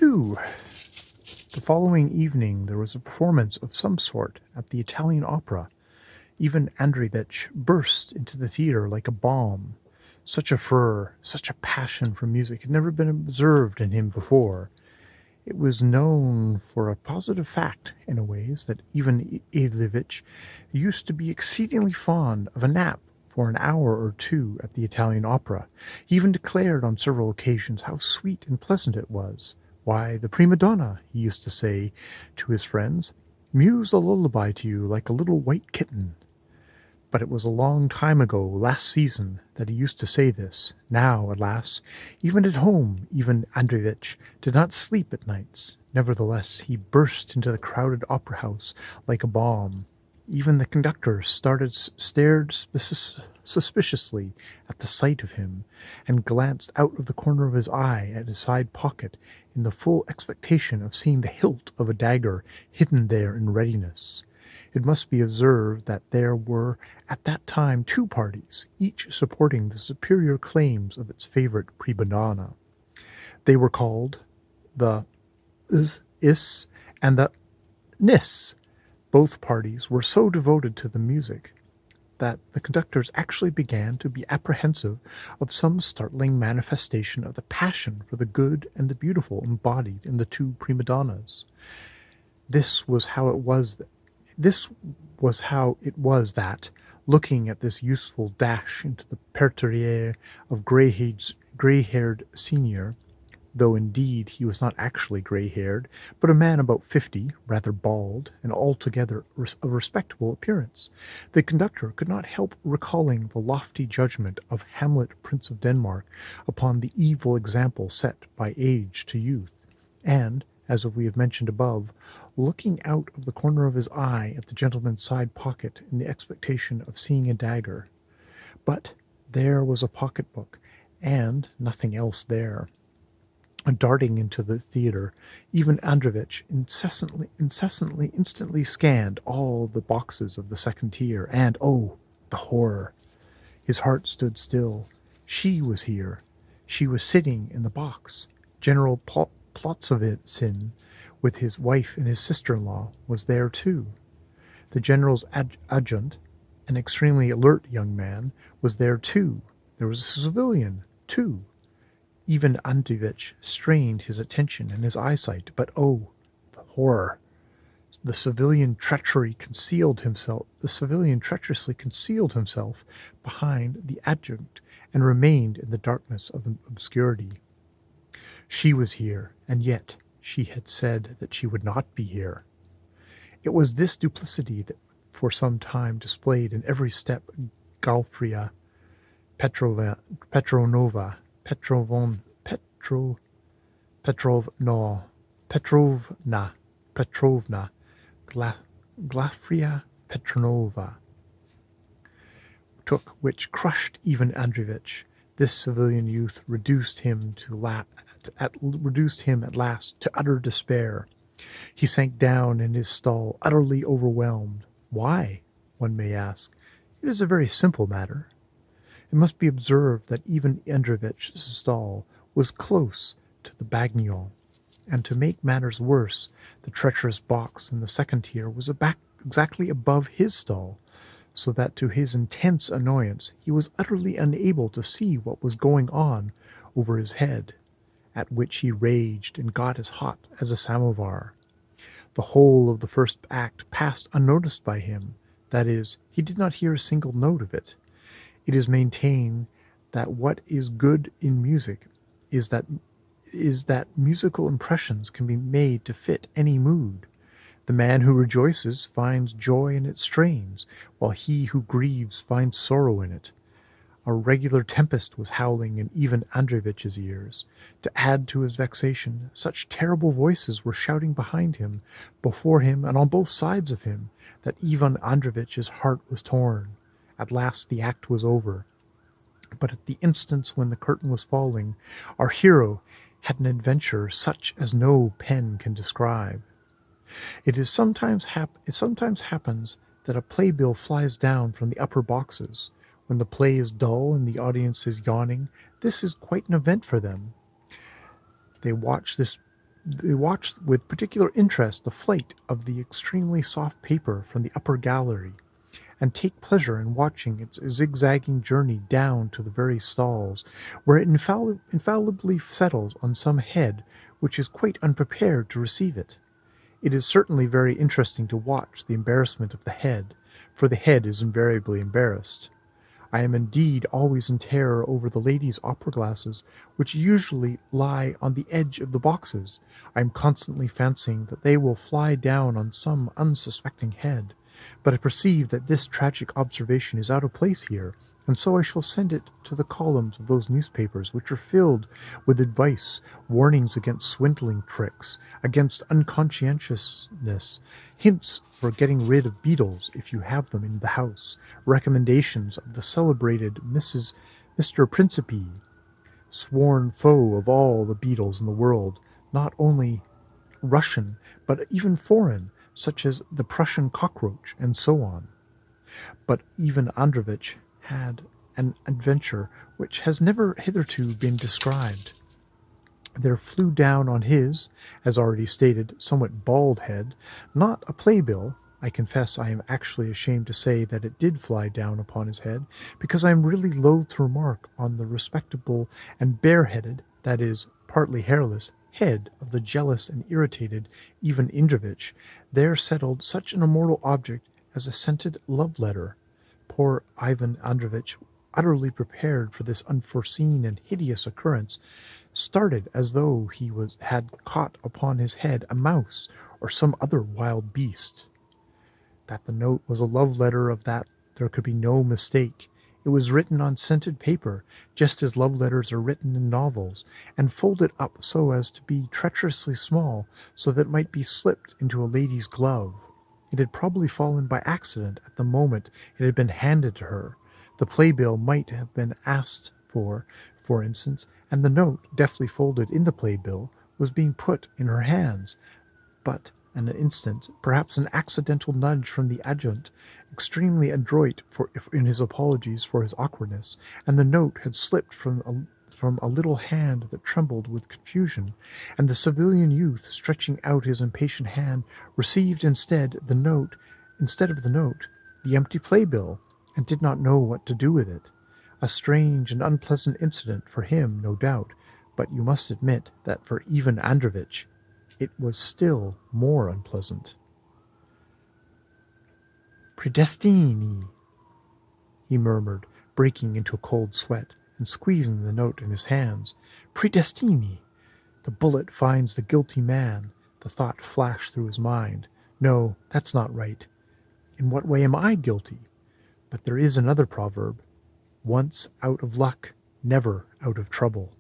2. The following evening there was a performance of some sort at the Italian Opera. Ivan Andreyevich burst into the theatre like a bomb. Such a furor, such a passion for music had never been observed in him before. It was known for a positive fact, in a ways, that Ivan Ilyevich used to be exceedingly fond of a nap for an hour or two at the Italian Opera. He even declared on several occasions how sweet and pleasant it was. "Why, the prima donna," he used to say to his friends, "mews a lullaby to you like a little white kitten." But it was a long time ago, last season, that he used to say this. Now, alas, even at home, Ivan Andreyevich did not sleep at nights. Nevertheless, he burst into the crowded opera-house like a bomb. Even the conductor stared suspiciously at the sight of him, and glanced out of the corner of his eye at his side pocket in the full expectation of seeing the hilt of a dagger hidden there in readiness. It must be observed that there were at that time two parties, each supporting the superior claims of its favorite prima donna. They were called the Is and the Nis. Both parties were so devoted to the music that the conductors actually began to be apprehensive of some startling manifestation of the passion for the good and the beautiful embodied in the two prima donnas. This was how it was that, looking at this useful dash into the parterre of grey-haired senior, though indeed he was not actually grey-haired, but a man about 50, rather bald, and altogether of respectable appearance, the conductor could not help recalling the lofty judgment of Hamlet, Prince of Denmark, upon the evil example set by age to youth, and, as we have mentioned above, looking out of the corner of his eye at the gentleman's side pocket in the expectation of seeing a dagger. But there was a pocket-book, and nothing else there. Darting into the theatre, Ivan Andreyevich instantly scanned all the boxes of the second tier, and, oh, the horror! His heart stood still. She was here. She was sitting in the box. General Plotzovitsin, with his wife and his sister-in-law, was there too. The general's adjutant, an extremely alert young man, was there too. There was a civilian, too. Even Andreyevich strained his attention and his eyesight, but oh, the horror! The civilian treacherously concealed himself behind the adjutant and remained in the darkness of obscurity. She was here, and yet she had said that she would not be here. It was this duplicity that for some time displayed in every step Galfria Petrovna Glafria Petrovna took, which crushed Ivan Andreyevich. This civilian youth reduced him at last to utter despair. He sank down in his stall, utterly overwhelmed. Why? One may ask. It is a very simple matter. It must be observed that Ivan Andreyevich's stall was close to the Bagnon, and to make matters worse, the treacherous box in the second tier was exactly above his stall, so that to his intense annoyance he was utterly unable to see what was going on over his head, at which he raged and got as hot as a samovar. The whole of the first act passed unnoticed by him, that is, he did not hear a single note of it. It is maintained that what is good in music is that musical impressions can be made to fit any mood. The man who rejoices finds joy in its strains, while he who grieves finds sorrow in it. A regular tempest was howling in Ivan Andreyevich's ears. To add to his vexation, such terrible voices were shouting behind him, before him, and on both sides of him, that Ivan Andreyevich's heart was torn. At last the act was over. But at the instant when the curtain was falling, our hero had an adventure such as no pen can describe. It sometimes happens that a playbill flies down from the upper boxes. When the play is dull and the audience is yawning, this is quite an event for them. They watch this They watch with particular interest the flight of the extremely soft paper from the upper gallery, and take pleasure in watching its zigzagging journey down to the very stalls, where it infallibly settles on some head which is quite unprepared to receive it. It is certainly very interesting to watch the embarrassment of the head, for the head is invariably embarrassed. I am indeed always in terror over the ladies' opera-glasses, which usually lie on the edge of the boxes. I am constantly fancying that they will fly down on some unsuspecting head, but I perceive that this tragic observation is out of place here, and so I shall send it to the columns of those newspapers which are filled with advice, warnings against swindling tricks, against unconscientiousness, hints for getting rid of beetles if you have them in the house, recommendations of the celebrated Mr. Principe, sworn foe of all the beetles in the world, not only Russian, but even foreign, such as the Prussian cockroach, and so on. But Ivan Androvitch had an adventure which has never hitherto been described. There flew down on his, as already stated, somewhat bald head, not a playbill. I confess I am actually ashamed to say that it did fly down upon his head, because I am really loath to remark on the respectable and bareheaded, that is, partly hairless, head of the jealous and irritated Ivan Androvitch there settled such an immortal object as a scented love-letter. Poor Ivan Androvitch, utterly prepared for this unforeseen and hideous occurrence, started as though he had caught upon his head a mouse or some other wild beast. That the note was a love-letter, of that there could be no mistake. It was written on scented paper, just as love-letters are written in novels, and folded up so as to be treacherously small, so that it might be slipped into a lady's glove. It had probably fallen by accident at the moment it had been handed to her. The playbill might have been asked for instance, and the note, deftly folded in the playbill, was being put in her hands. But an instant, perhaps an accidental nudge from the adjutant, extremely adroit in his apologies for his awkwardness, and the note had slipped from a little hand that trembled with confusion, and the civilian youth, stretching out his impatient hand, received instead of the note, the empty playbill, and did not know what to do with it. A strange and unpleasant incident for him, no doubt, but you must admit that for Ivan Androvitch it was still more unpleasant. "Predestini," he murmured, breaking into a cold sweat, and squeezing the note in his hands. "Predestini! The bullet finds the guilty man." The thought flashed through his mind. "No, that's not right. In what way am I guilty? But there is another proverb, once out of luck, never out of trouble."